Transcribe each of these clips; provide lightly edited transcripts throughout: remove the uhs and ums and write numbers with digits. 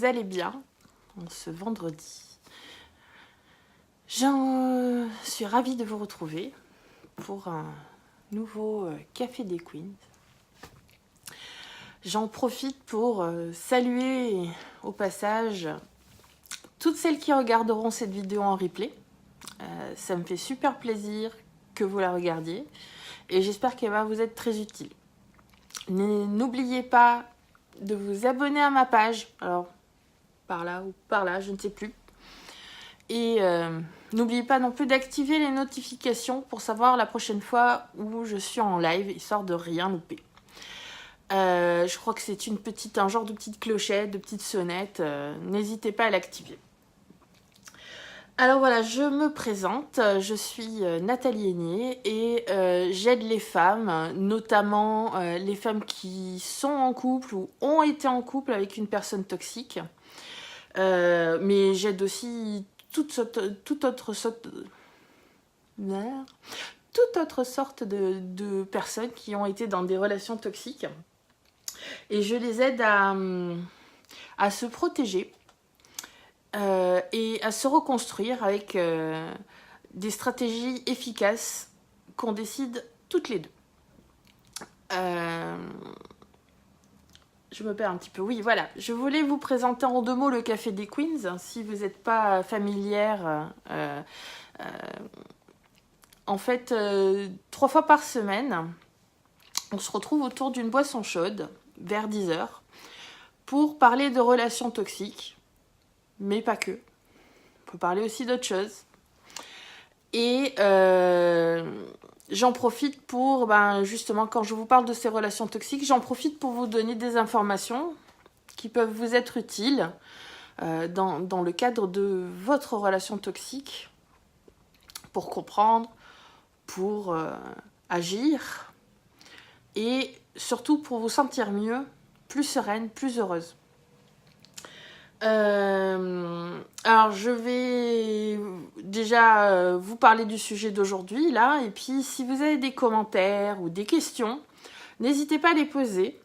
vous allez bien en ce vendredi. Je suis ravie de vous retrouver pour un nouveau Café des Queens. J'en profite pour saluer au passage toutes celles qui regarderont cette vidéo en replay. Ça me fait super plaisir que vous la regardiez et j'espère qu'elle va vous être très utile. N'oubliez pas de vous abonner à ma page, alors par là ou par là, je ne sais plus. Et n'oubliez pas non plus d'activer les notifications pour savoir la prochaine fois où je suis en live, histoire de rien louper. Je crois que c'est un genre de petite clochette, de petite sonnette. N'hésitez pas à l'activer. Alors voilà, je me présente. Je suis Nathalie Aigné et j'aide les femmes, notamment les femmes qui sont en couple ou ont été en couple avec une personne toxique. Mais j'aide aussi toute autre sorte de personnes qui ont été dans des relations toxiques. Et je les aide à se protéger et à se reconstruire avec des stratégies efficaces qu'on décide toutes les deux. Je me perds un petit peu. Oui, voilà. Je voulais vous présenter en 2 mots le Café des Queens. Si vous n'êtes pas familière, en fait, 3 fois par semaine, on se retrouve autour d'une boisson chaude, vers 10h, pour parler de relations toxiques, mais pas que. On peut parler aussi d'autres choses. Et j'en profite pour, justement, quand je vous parle de ces relations toxiques, j'en profite pour vous donner des informations qui peuvent vous être utiles dans le cadre de votre relation toxique, pour comprendre, pour agir, et surtout pour vous sentir mieux, plus sereine, plus heureuse. Alors je vais déjà vous parler du sujet d'aujourd'hui là, et puis si vous avez des commentaires ou des questions, n'hésitez pas à les poser,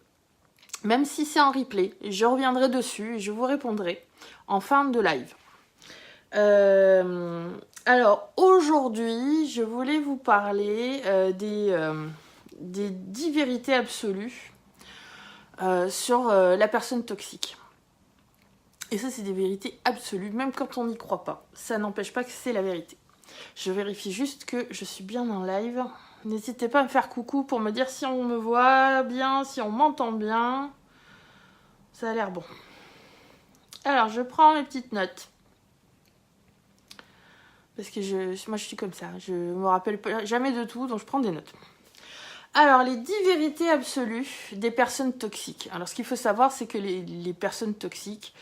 même si c'est en replay, je reviendrai dessus et je vous répondrai en fin de live. Alors aujourd'hui je voulais vous parler des 10 vérités absolues sur la personne toxique. Et ça, c'est des vérités absolues, même quand on n'y croit pas. Ça n'empêche pas que c'est la vérité. Je vérifie juste que je suis bien en live. N'hésitez pas à me faire coucou pour me dire si on me voit bien, si on m'entend bien. Ça a l'air bon. Alors, je prends mes petites notes. Parce que moi, je suis comme ça. Je me rappelle jamais de tout, donc je prends des notes. Alors, les 10 vérités absolues des personnes toxiques. Alors, ce qu'il faut savoir, c'est que les personnes toxiques,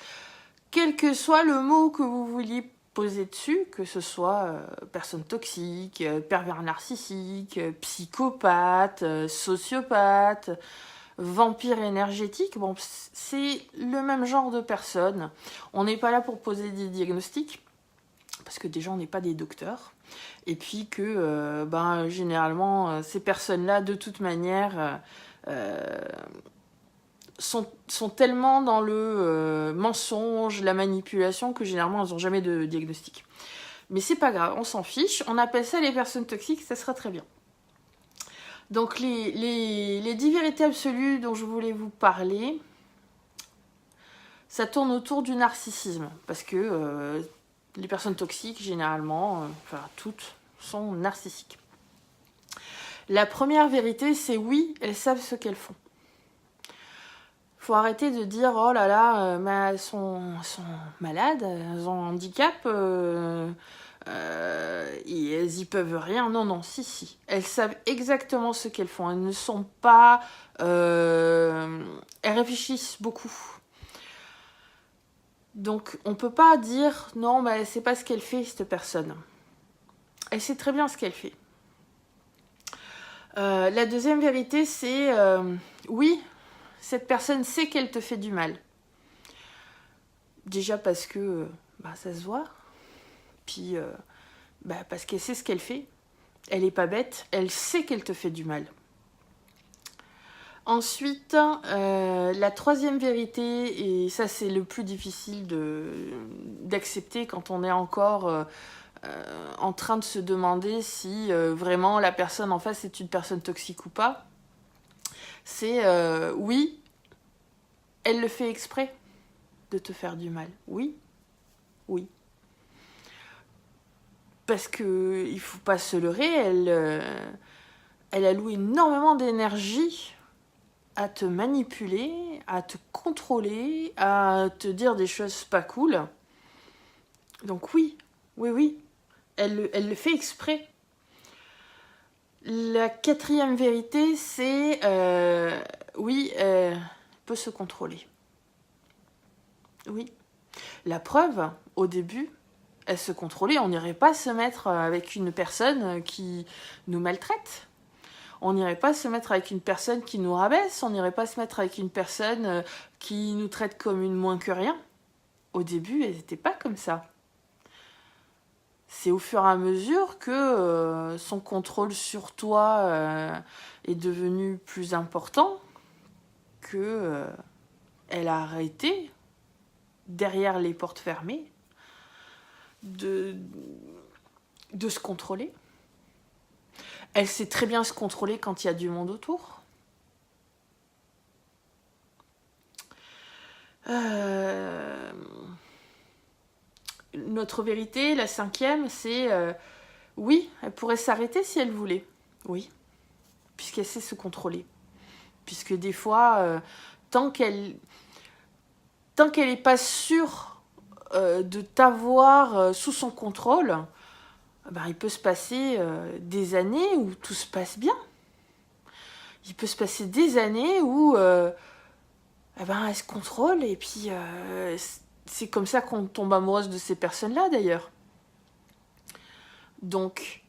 quel que soit le mot que vous vouliez poser dessus, que ce soit personne toxique, pervers narcissique, psychopathe, sociopathe, vampire énergétique, bon, c'est le même genre de personne. On n'est pas là pour poser des diagnostics, parce que déjà on n'est pas des docteurs, et puis que généralement ces personnes-là, de toute manière, sont tellement dans le mensonge, la manipulation, que généralement elles n'ont jamais de diagnostic. Mais c'est pas grave, on s'en fiche, on appelle ça les personnes toxiques, ça sera très bien. Donc les 10 vérités absolues dont je voulais vous parler, ça tourne autour du narcissisme, parce que les personnes toxiques, généralement, toutes, sont narcissiques. La première vérité, c'est oui, elles savent ce qu'elles font. Faut arrêter de dire oh là là, mais elles sont malades, elles ont un handicap, et elles y peuvent rien. Non, si. Elles savent exactement ce qu'elles font. Elles ne sont pas... elles réfléchissent beaucoup. Donc on peut pas dire non, mais c'est pas ce qu'elle fait, cette personne. Elle sait très bien ce qu'elle fait. La deuxième vérité, c'est oui, cette personne sait qu'elle te fait du mal. Déjà parce que ça se voit. Puis parce qu'elle sait ce qu'elle fait. Elle est pas bête. Elle sait qu'elle te fait du mal. Ensuite, la troisième vérité, et ça c'est le plus difficile d'accepter quand on est encore en train de se demander si vraiment la personne en face est une personne toxique ou pas, c'est oui, elle le fait exprès de te faire du mal. Oui, oui. Parce que il faut pas se leurrer, elle alloue énormément d'énergie à te manipuler, à te contrôler, à te dire des choses pas cool. Donc oui, oui, oui, elle le fait exprès. La quatrième vérité, c'est oui, elle peut se contrôler. Oui. La preuve, au début, elle se contrôlait. On n'irait pas se mettre avec une personne qui nous maltraite. On n'irait pas se mettre avec une personne qui nous rabaisse. On n'irait pas se mettre avec une personne qui nous traite comme une moins que rien. Au début, elle n'était pas comme ça. C'est au fur et à mesure que son contrôle sur toi est devenu plus important que elle a arrêté, derrière les portes fermées, de se contrôler. Elle sait très bien se contrôler quand il y a du monde autour. Notre vérité, la cinquième, c'est oui, elle pourrait s'arrêter si elle voulait. Oui, puisqu'elle sait se contrôler. Puisque des fois, tant qu'elle n'est pas sûre de t'avoir sous son contrôle, ben, il peut se passer des années où tout se passe bien. Il peut se passer des années où ben, elle se contrôle et puis c'est comme ça qu'on tombe amoureuse de ces personnes-là d'ailleurs. Donc,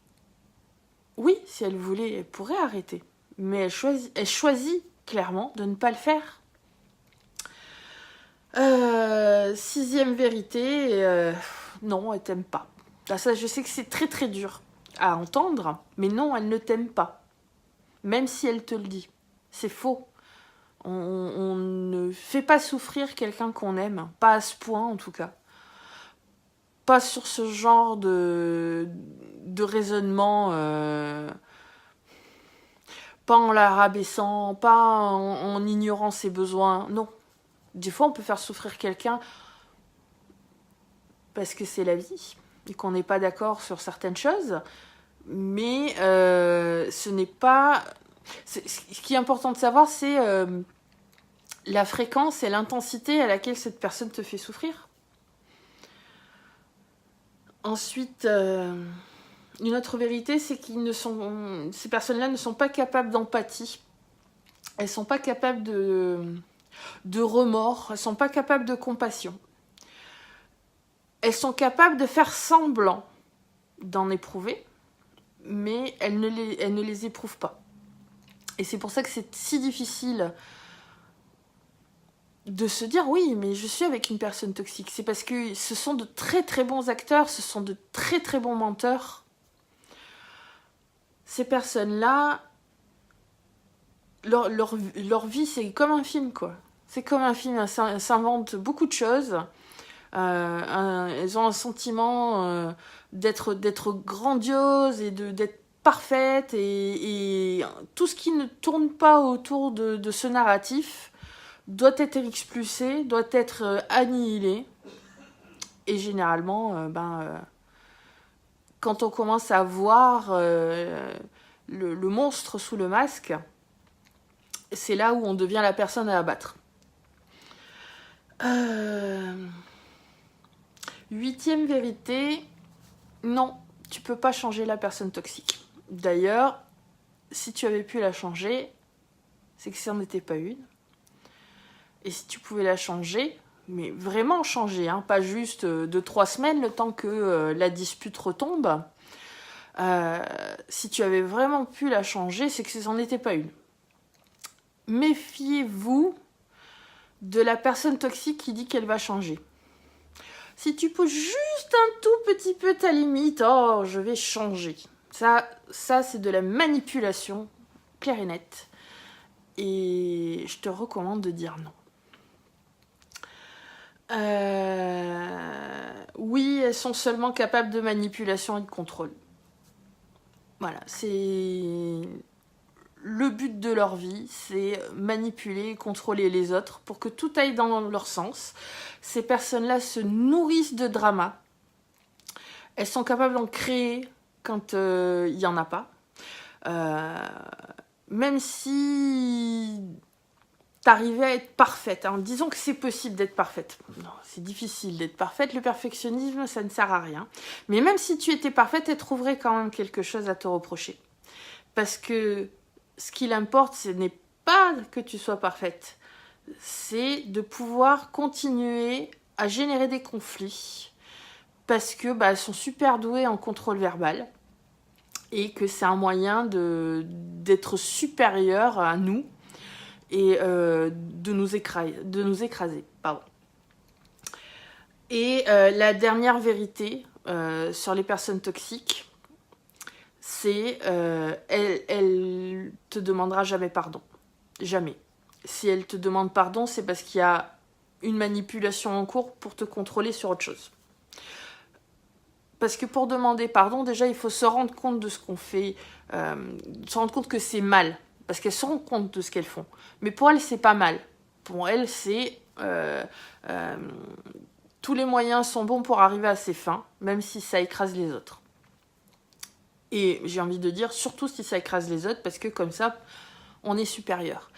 oui, si elle voulait, elle pourrait arrêter. Mais elle choisit clairement de ne pas le faire. Sixième vérité, non, elle t'aime pas. Ça, je sais que c'est très très dur à entendre, mais non, elle ne t'aime pas. Même si elle te le dit. C'est faux. On ne fait pas souffrir quelqu'un qu'on aime. Pas à ce point, en tout cas. Pas sur ce genre de raisonnement. Pas en la rabaissant, pas en ignorant ses besoins. Non. Des fois, on peut faire souffrir quelqu'un parce que c'est la vie et qu'on n'est pas d'accord sur certaines choses. Mais ce n'est pas... Ce qui est important de savoir, c'est la fréquence et l'intensité à laquelle cette personne te fait souffrir. Ensuite, une autre vérité, c'est ces personnes-là ne sont pas capables d'empathie. Elles ne sont pas capables de remords. Elles ne sont pas capables de compassion. Elles sont capables de faire semblant d'en éprouver, mais elles ne les éprouvent pas. Et c'est pour ça que c'est si difficile de se dire oui, mais je suis avec une personne toxique. C'est parce que ce sont de très très bons acteurs, ce sont de très très bons menteurs. Ces personnes-là, leur vie, c'est comme un film, quoi. C'est comme un film, elles s'inventent beaucoup de choses. Elles ont un sentiment d'être grandiose et d'être parfaite. Et tout ce qui ne tourne pas autour de ce narratif doit être expulsé, doit être annihilé. Et généralement, quand on commence à voir le monstre sous le masque, c'est là où on devient la personne à abattre. Huitième vérité, non, tu peux pas changer la personne toxique. D'ailleurs, si tu avais pu la changer, c'est que ça n'en était pas une. Et si tu pouvais la changer, mais vraiment changer, hein, pas juste 2-3 semaines, le temps que la dispute retombe, si tu avais vraiment pu la changer, c'est que ça n'en était pas une. Méfiez-vous de la personne toxique qui dit qu'elle va changer. Si tu pousses juste un tout petit peu ta limite, oh, je vais changer. Ça c'est de la manipulation, claire et nette. et je te recommande de dire non. Oui, elles sont seulement capables de manipulation et de contrôle. Voilà, c'est le but de leur vie, c'est manipuler et contrôler les autres pour que tout aille dans leur sens. Ces personnes-là se nourrissent de drama. Elles sont capables d'en créer quand il n'y en a pas. Même si t'arrivais à être parfaite, hein. Disons que c'est possible d'être parfaite. Non, c'est difficile d'être parfaite. Le perfectionnisme, ça ne sert à rien. Mais même si tu étais parfaite, elle trouverait quand même quelque chose à te reprocher. Parce que ce qu'il importe, ce n'est pas que tu sois parfaite. C'est de pouvoir continuer à générer des conflits. Parce que elles sont super douées en contrôle verbal. Et que c'est un moyen d'être supérieur à nous. Et de nous écraser. Pardon. Et la dernière vérité sur les personnes toxiques, c'est elle te demandera jamais pardon. Jamais. Si elle te demande pardon, c'est parce qu'il y a une manipulation en cours pour te contrôler sur autre chose. Parce que pour demander pardon, déjà, il faut se rendre compte de ce qu'on fait, se rendre compte que c'est mal. Parce qu'elles se rendent compte de ce qu'elles font. Mais pour elles, c'est pas mal. Pour elles, c'est... tous les moyens sont bons pour arriver à ses fins, même si ça écrase les autres. Et j'ai envie de dire, surtout si ça écrase les autres, parce que comme ça, on est supérieur.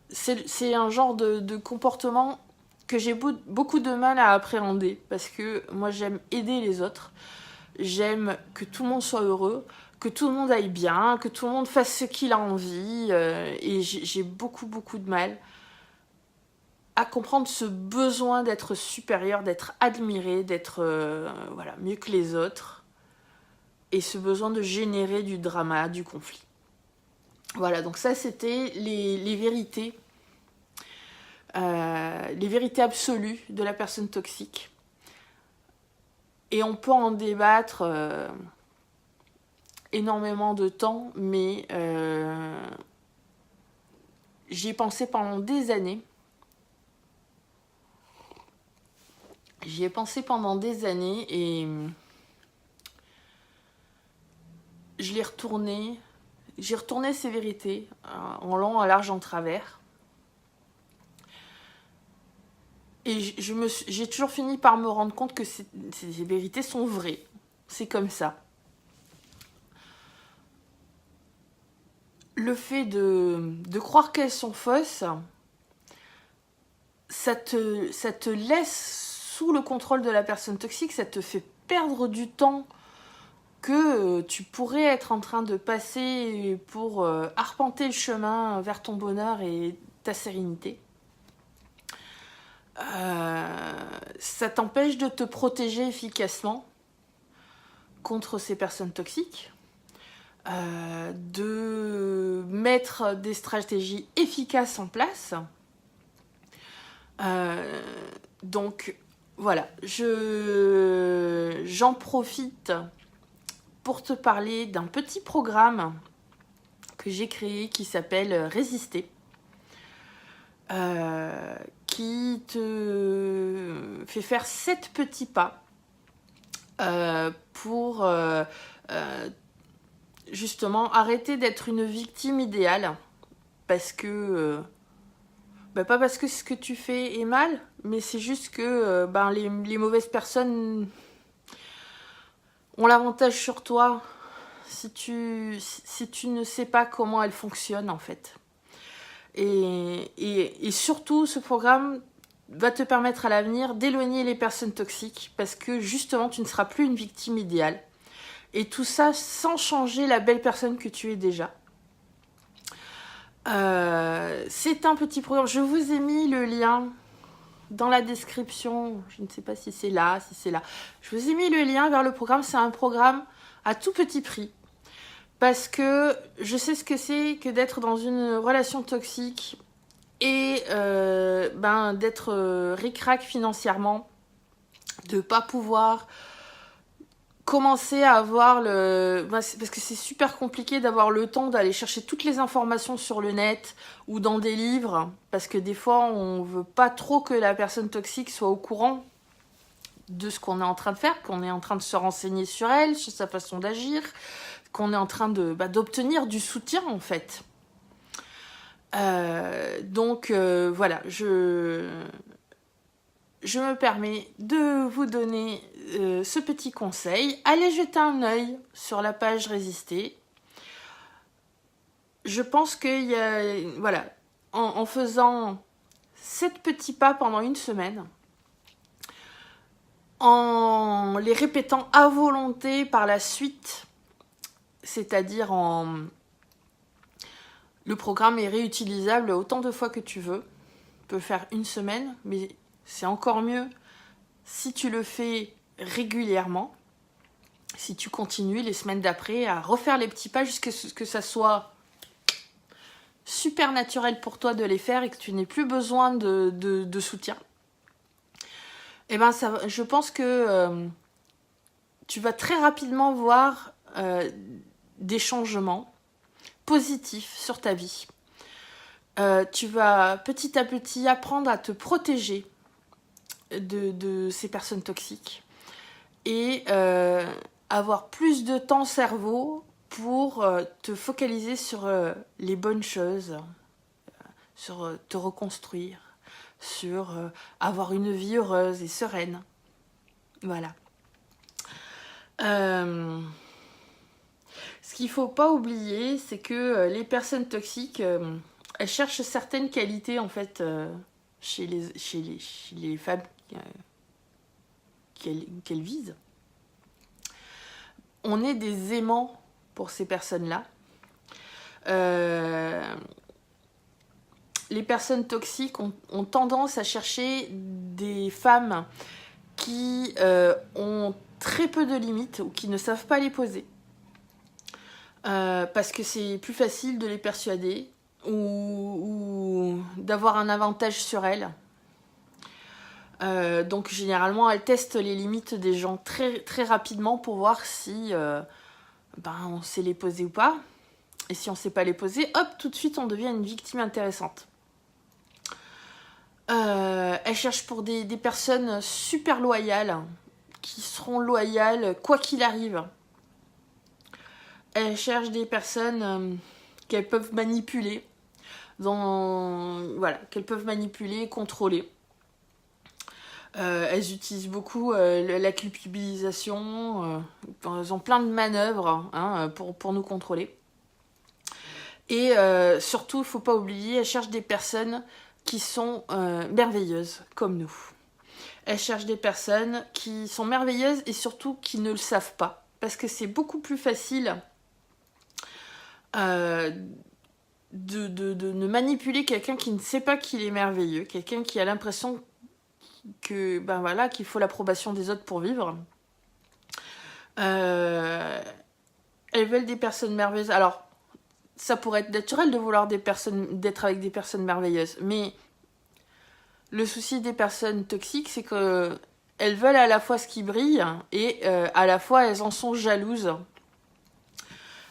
C'est un genre de comportement que j'ai beaucoup de mal à appréhender, parce que moi, j'aime aider les autres. J'aime que tout le monde soit heureux, que tout le monde aille bien, que tout le monde fasse ce qu'il a envie. Et j'ai beaucoup de mal à comprendre ce besoin d'être supérieur, d'être admiré, d'être mieux que les autres. Et ce besoin de générer du drama, du conflit. Voilà, donc ça c'était les vérités. Les vérités absolues de la personne toxique. Et on peut en débattre énormément de temps, mais j'y ai pensé pendant des années. Et je l'ai retourné. J'ai retourné ces vérités en long, en large, en travers. Et j'ai toujours fini par me rendre compte que ces vérités sont vraies. C'est comme ça. Le fait de croire qu'elles sont fausses, ça te laisse sous le contrôle de la personne toxique, ça te fait perdre du temps que tu pourrais être en train de passer pour arpenter le chemin vers ton bonheur et ta sérénité. Ça t'empêche de te protéger efficacement contre ces personnes toxiques, de mettre des stratégies efficaces en place. Donc voilà, j'en profite pour te parler d'un petit programme que j'ai créé qui s'appelle Résister. Qui te fait faire 7 petits pas pour justement arrêter d'être une victime idéale, parce que pas parce que ce que tu fais est mal, mais c'est juste que les mauvaises personnes ont l'avantage sur toi si tu ne sais pas comment elles fonctionnent en fait. Et surtout, ce programme va te permettre à l'avenir d'éloigner les personnes toxiques, parce que justement, tu ne seras plus une victime idéale. Et tout ça sans changer la belle personne que tu es déjà. C'est un petit programme. Je vous ai mis le lien dans la description. Je ne sais pas si c'est là, Je vous ai mis le lien vers le programme. C'est un programme à tout petit prix. Parce que je sais ce que c'est que d'être dans une relation toxique et d'être ric-rac financièrement, de ne pas pouvoir commencer à avoir parce que c'est super compliqué d'avoir le temps d'aller chercher toutes les informations sur le net ou dans des livres, parce que des fois on veut pas trop que la personne toxique soit au courant de ce qu'on est en train de faire, qu'on est en train de se renseigner sur elle, sur sa façon d'agir, qu'on est en train d'obtenir du soutien en fait. Donc voilà, je me permets de vous donner ce petit conseil. Allez jeter un œil sur la page Résister. Je pense qu'il y a... Voilà, en faisant 7 petits pas pendant une semaine, en les répétant à volonté par la suite, c'est-à-dire le programme est réutilisable autant de fois que tu veux. Tu peux faire une semaine, mais c'est encore mieux si tu le fais régulièrement, si tu continues les semaines d'après à refaire les petits pas jusqu'à ce que ça soit super naturel pour toi de les faire et que tu n'aies plus besoin de soutien. Et ben je pense que tu vas très rapidement voir des changements positifs sur ta vie. Tu vas petit à petit apprendre à te protéger de ces personnes toxiques et avoir plus de temps cerveau pour te focaliser sur les bonnes choses, sur te reconstruire, sur avoir une vie heureuse et sereine. Voilà. Ce qu'il ne faut pas oublier, c'est que les personnes toxiques, elles cherchent certaines qualités en fait chez les femmes qu'elles visent. On est des aimants pour ces personnes-là. Les personnes toxiques ont tendance à chercher des femmes qui ont très peu de limites ou qui ne savent pas les poser. Parce que c'est plus facile de les persuader ou d'avoir un avantage sur elles. Donc généralement elles testent les limites des gens très, très rapidement pour voir si on sait les poser ou pas. Et si on ne sait pas les poser, hop, tout de suite on devient une victime intéressante. Elles cherchent pour des personnes super loyales, qui seront loyales quoi qu'il arrive. Elles cherchent des personnes qu'elles peuvent manipuler, qu'elles peuvent manipuler, contrôler. Elles utilisent beaucoup la culpabilisation, elles ont plein de manœuvres pour nous contrôler. Et surtout, il ne faut pas oublier, elles cherchent des personnes qui sont merveilleuses, comme nous. Elles cherchent des personnes qui sont merveilleuses et surtout qui ne le savent pas. Parce que c'est beaucoup plus facile de manipuler quelqu'un qui ne sait pas qu'il est merveilleux, quelqu'un qui a l'impression que qu'il faut l'approbation des autres pour vivre. Elles veulent des personnes merveilleuses. Alors, ça pourrait être naturel de vouloir d'être avec des personnes merveilleuses, mais le souci des personnes toxiques, c'est que elles veulent à la fois ce qui brille et à la fois elles en sont jalouses.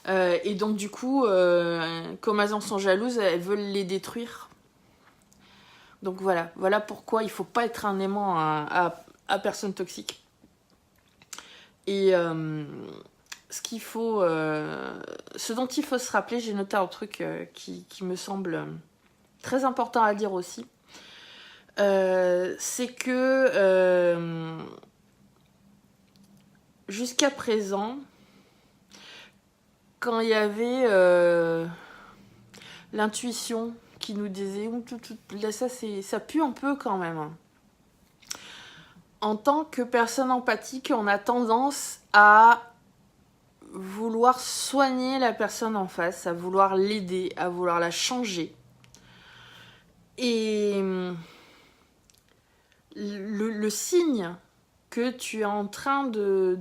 Et donc du coup, comme elles en sont jalouses, elles veulent les détruire. Donc voilà pourquoi il ne faut pas être un aimant à personnes toxiques. Et ce dont il faut se rappeler, j'ai noté un truc qui me semble très important à dire aussi, c'est que jusqu'à présent, quand il y avait l'intuition qui nous disait là, ça pue un peu quand même. En tant que personne empathique, on a tendance à vouloir soigner la personne en face, à vouloir l'aider, à vouloir la changer. Et le signe que tu es en train de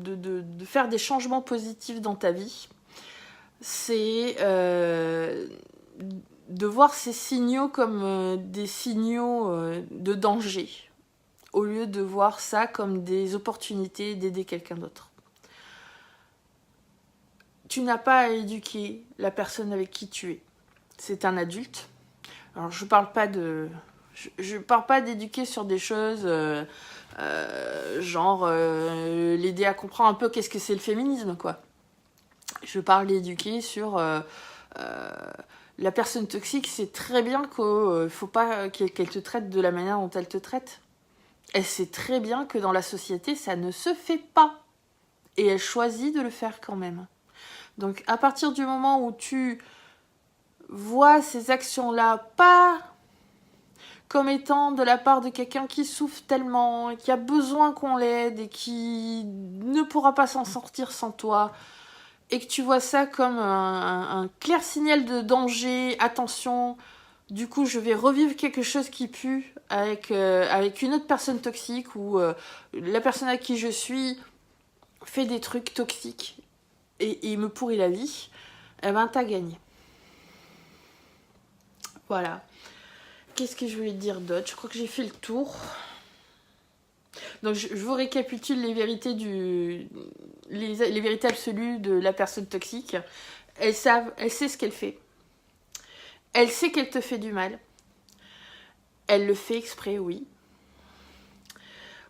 faire des changements positifs dans ta vie, c'est de voir ces signaux comme des signaux de danger, au lieu de voir ça comme des opportunités d'aider quelqu'un d'autre. tu n'as pas à éduquer la personne avec qui tu es. C'est un adulte. Alors, je parle pas d'éduquer sur des choses genre l'aider à comprendre un peu qu'est-ce que c'est le féminisme, quoi. Je parle d'éduquer sur la personne toxique. C'est très bien qu'il faut pas qu'elle te traite de la manière dont elle te traite. Elle sait très bien que dans la société, ça ne se fait pas. Et elle choisit de le faire quand même. Donc, à partir du moment où tu vois ces actions-là pas comme étant de la part de quelqu'un qui souffre tellement, qui a besoin qu'on l'aide et qui ne pourra pas s'en sortir sans toi, et que tu vois ça comme un clair signal de danger, attention, du coup je vais revivre quelque chose qui pue avec une autre personne toxique, ou la personne à qui je suis fait des trucs toxiques et me pourrit la vie, eh ben t'as gagné. Voilà. Qu'est-ce que je voulais te dire d'autre? Je crois que j'ai fait le tour. Donc je vous récapitule les vérités les vérités absolues de la personne toxique. Elle sait ce qu'elle fait. Elle sait qu'elle te fait du mal. Elle le fait exprès, oui.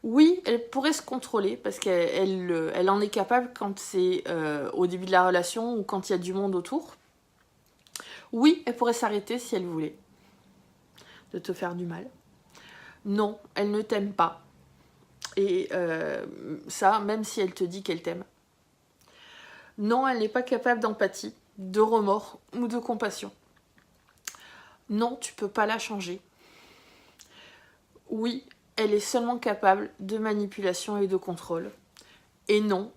Oui, elle pourrait se contrôler parce qu'elle en est capable quand c'est au début de la relation ou quand il y a du monde autour. Oui, elle pourrait s'arrêter si elle voulait de te faire du mal. Non, elle ne t'aime pas. Et ça, même si elle te dit qu'elle t'aime. Non, elle n'est pas capable d'empathie, de remords ou de compassion. Non, tu peux pas la changer. Oui, elle est seulement capable de manipulation et de contrôle. Et non,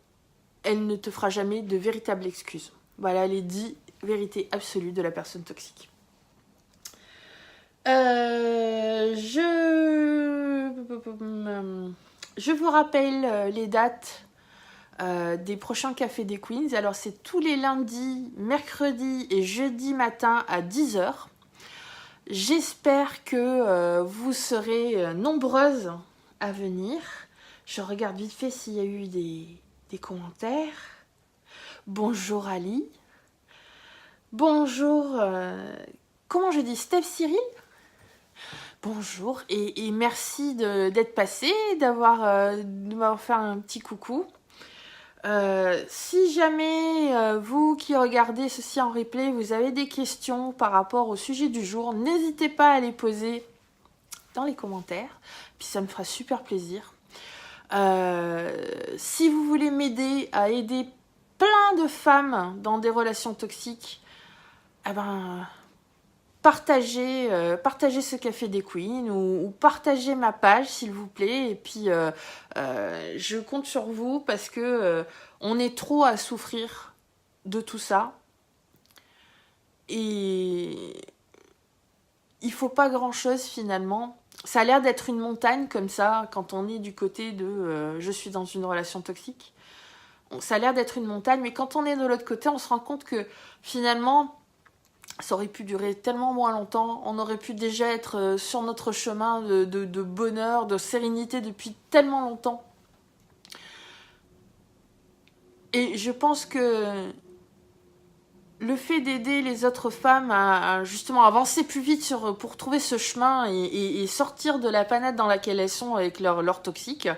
elle ne te fera jamais de véritable excuse. Voilà les 10 vérités absolues de la personne toxique. Je vous rappelle les dates des prochains Cafés des Queens. Alors c'est tous les lundis, mercredis et jeudi matin à 10h. J'espère que vous serez nombreuses à venir. Je regarde vite fait s'il y a eu des commentaires. Bonjour Ali. Bonjour, comment je dis, Steph Cyril? Bonjour et merci d'être passé, de m'avoir fait un petit coucou. Si jamais vous qui regardez ceci en replay, vous avez des questions par rapport au sujet du jour, n'hésitez pas à les poser dans les commentaires, puis ça me fera super plaisir. Si vous voulez m'aider à aider plein de femmes dans des relations toxiques, eh ben, partagez ce Café des Queens ou partagez ma page s'il vous plaît, et puis je compte sur vous parce que on est trop à souffrir de tout ça et il faut pas grand chose finalement. Ça a l'air d'être une montagne comme ça quand on est du côté de je suis dans une relation toxique. Ça a l'air d'être une montagne, mais quand on est de l'autre côté, on se rend compte que finalement ça aurait pu durer tellement moins longtemps, on aurait pu déjà être sur notre chemin de bonheur, de sérénité depuis tellement longtemps. Et je pense que le fait d'aider les autres femmes à justement avancer plus vite pour trouver ce chemin et sortir de la panade dans laquelle elles sont avec leur toxique,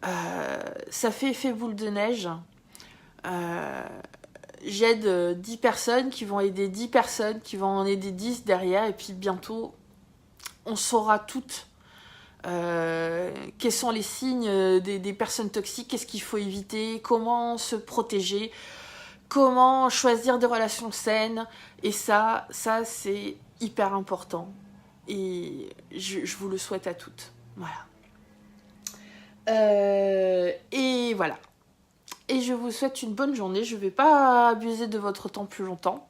ça fait effet boule de neige. J'aide 10 personnes qui vont aider 10 personnes, qui vont en aider 10 derrière, et puis bientôt, on saura toutes quels sont les signes des personnes toxiques, qu'est-ce qu'il faut éviter, comment se protéger, comment choisir des relations saines, et ça c'est hyper important, et je vous le souhaite à toutes. Voilà. Et voilà. Et je vous souhaite une bonne journée. Je ne vais pas abuser de votre temps plus longtemps.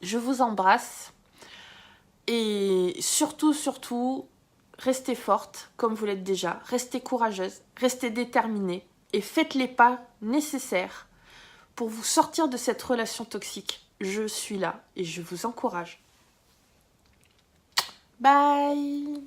Je vous embrasse. Et surtout, restez forte, comme vous l'êtes déjà. Restez courageuse, restez déterminée. Et faites les pas nécessaires pour vous sortir de cette relation toxique. Je suis là et je vous encourage. Bye!